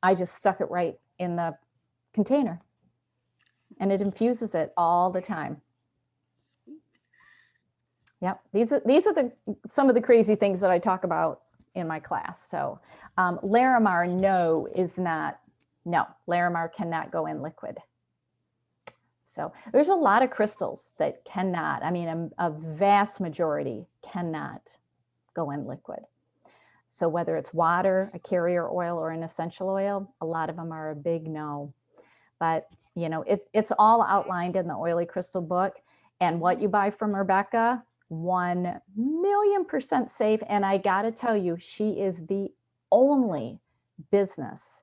I just stuck it right in the container, and it infuses it all the time. Yep, these are some of the crazy things that I talk about in my class. So Larimar, Larimar cannot go in liquid. So there's a lot of crystals that cannot, I mean, a vast majority cannot go in liquid. So whether it's water, a carrier oil, or an essential oil, a lot of them are a big no. But, you know, it's all outlined in the Oily Crystal book. And what you buy from Rebecca, 1,000,000% safe. And I got to tell you, she is the only business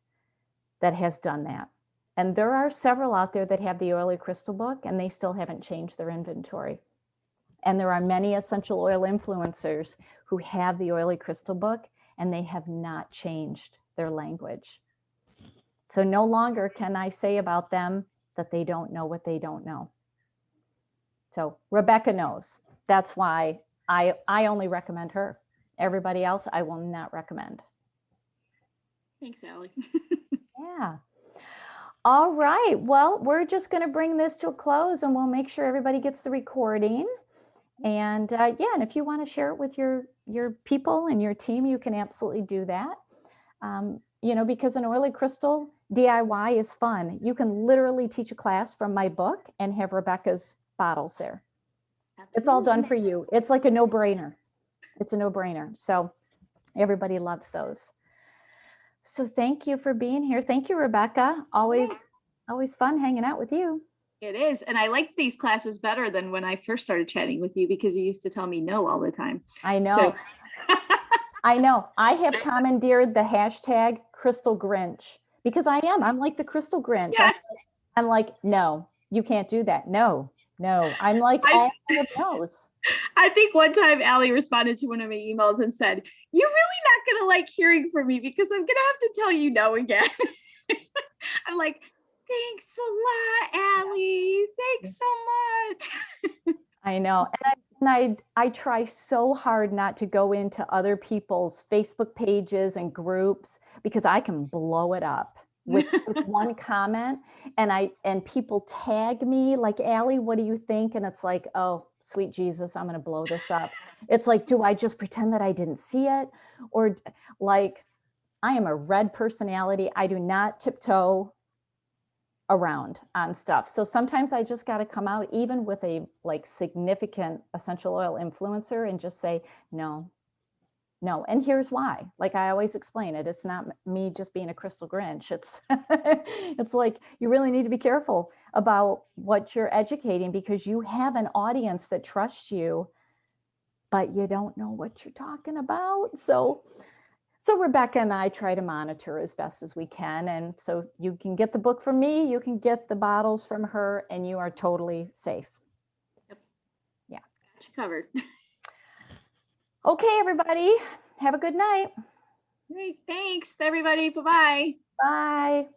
that has done that. And there are several out there that have the Oily Crystal book, and they still haven't changed their inventory. And there are many essential oil influencers who have the Oily Crystal book, and they have not changed their language. So no longer can I say about them that they don't know what they don't know. So Rebecca knows. That's why I only recommend her. Everybody else, I will not recommend. Thanks, Allie. Yeah. All right. Well, we're just going to bring this to a close, and we'll make sure everybody gets the recording. And and if you want to share it with your people and your team, you can absolutely do that. You know, because an Oily Crystal DIY is fun. You can literally teach a class from my book and have Rebecca's bottles there. Absolutely. It's all done for you. It's like a no-brainer. It's a no-brainer. So everybody loves those. So thank you for being here. Thank you, Rebecca. Always fun hanging out with you. It is. And I like these classes better than when I first started chatting with you, because you used to tell me no all the time. I know. So. I know. I have commandeered the hashtag Crystal Grinch, because I'm like the Crystal Grinch. Yes. I'm like, no, you can't do that. No. I'm like all of those. I think one time Allie responded to one of my emails and said, you're really not going to like hearing from me, because I'm going to have to tell you no again. I'm like, Thanks a lot, Allie. Thanks so much. I know. And I try so hard not to go into other people's Facebook pages and groups because I can blow it up with one comment, and people tag me like, Allie, what do you think? And it's like, oh, sweet Jesus, I'm going to blow this up. It's like, do I just pretend that I didn't see it? Or like, I am a red personality. I do not tiptoe around on stuff. So sometimes I just got to come out even with a like significant essential oil influencer and just say, no. And here's why. Like I always explain it. It's not me just being a crystal Grinch. It's it's like you really need to be careful about what you're educating because you have an audience that trusts you, but you don't know what you're talking about. So Rebecca and I try to monitor as best as we can. And so you can get the book from me, you can get the bottles from her, and you are totally safe. Yep. Yeah. Got you covered. Okay, everybody. Have a good night. Great. Thanks, everybody. Bye-bye. Bye.